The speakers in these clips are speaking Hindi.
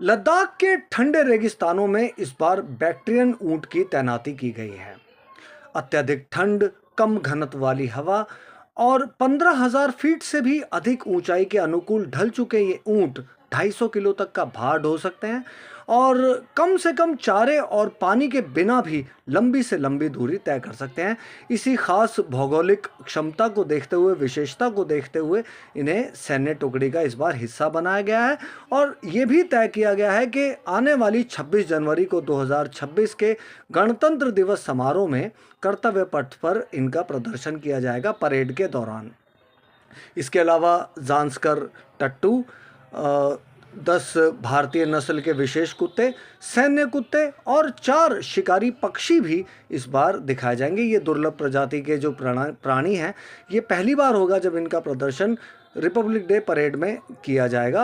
लद्दाख के ठंडे रेगिस्तानों में इस बार बैक्ट्रियन ऊंट की तैनाती की गई है। अत्यधिक ठंड, कम घनत्व वाली हवा और 15,000 फीट से भी अधिक ऊंचाई के अनुकूल ढल चुके ये ऊंट 250 किलो तक का भार ढो सकते हैं और कम से कम चारे और पानी के बिना भी लंबी से लंबी दूरी तय कर सकते हैं। इसी खास भौगोलिक क्षमता को देखते हुए, विशेषता को देखते हुए इन्हें सैन्य टुकड़ी का इस बार हिस्सा बनाया गया है और ये भी तय किया गया है कि आने वाली 26 जनवरी को 2026 के गणतंत्र दिवस समारोह में कर्तव्य पथ पर इनका प्रदर्शन किया जाएगा परेड के दौरान। इसके अलावा ज़ांस्कर टट्टू, 10 भारतीय नस्ल के विशेष कुत्ते, सैन्य कुत्ते और 4 शिकारी पक्षी भी इस बार दिखाए जाएंगे। ये दुर्लभ प्रजाति के जो प्राणी हैं, ये पहली बार होगा जब इनका प्रदर्शन रिपब्लिक डे परेड में किया जाएगा,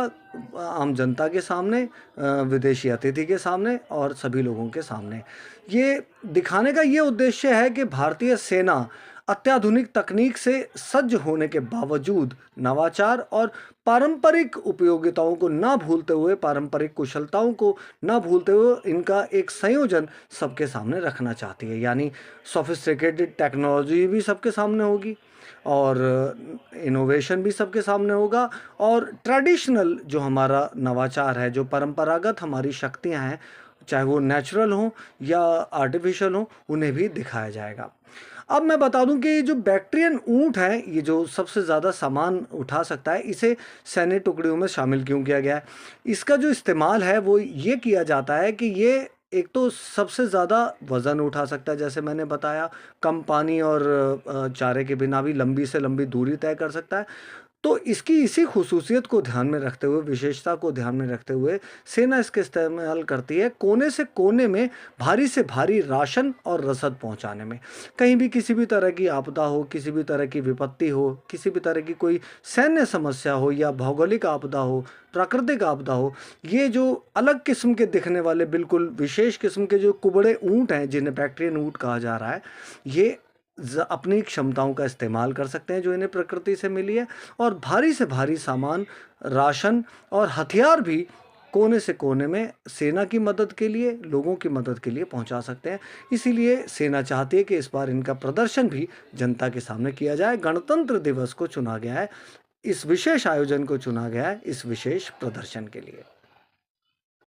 आम जनता के सामने, विदेशी अतिथि के सामने और सभी लोगों के सामने। ये दिखाने का ये उद्देश्य है कि भारतीय सेना अत्याधुनिक तकनीक से सज्ज होने के बावजूद नवाचार और पारंपरिक उपयोगिताओं को ना भूलते हुए, पारंपरिक कुशलताओं को ना भूलते हुए इनका एक संयोजन सबके सामने रखना चाहती है। यानी सोफिस्टिकेटेड टेक्नोलॉजी भी सबके सामने होगी और इनोवेशन भी सबके सामने होगा और ट्रेडिशनल जो हमारा नवाचार है, जो परंपरागत हमारी शक्तियां हैं, चाहे वो नेचुरल हों या आर्टिफिशियल हों, उन्हें भी दिखाया जाएगा। अब मैं बता दूं कि ये जो बैक्ट्रियन ऊंट है, ये जो सबसे ज़्यादा सामान उठा सकता है, इसे सैन्य टुकड़ियों में शामिल क्यों किया गया है? इसका जो इस्तेमाल है वो ये किया जाता है कि ये एक तो सबसे ज़्यादा वज़न उठा सकता है, जैसे मैंने बताया, कम पानी और चारे के बिना भी लंबी से लंबी दूरी तय कर सकता है। तो इसकी इसी खुसूसियत को ध्यान में रखते हुए, विशेषता को ध्यान में रखते हुए सेना इसके इस्तेमाल करती है कोने से कोने में भारी से भारी राशन और रसद पहुंचाने में। कहीं भी किसी भी तरह की आपदा हो, किसी भी तरह की विपत्ति हो, किसी भी तरह की कोई सैन्य समस्या हो या भौगोलिक आपदा हो, प्राकृतिक आपदा हो, ये जो अलग किस्म के दिखने वाले बिल्कुल विशेष किस्म के जो कुबड़े ऊँट हैं, जिन्हें बैक्ट्रियन ऊँट कहा जा रहा है, ये अपनी क्षमताओं का इस्तेमाल कर सकते हैं जो इन्हें प्रकृति से मिली है और भारी से भारी सामान, राशन और हथियार भी कोने से कोने में सेना की मदद के लिए, लोगों की मदद के लिए पहुंचा सकते हैं। इसीलिए सेना चाहती है कि इस बार इनका प्रदर्शन भी जनता के सामने किया जाए। गणतंत्र दिवस को चुना गया है, इस विशेष आयोजन को चुना गया है इस विशेष प्रदर्शन के लिए।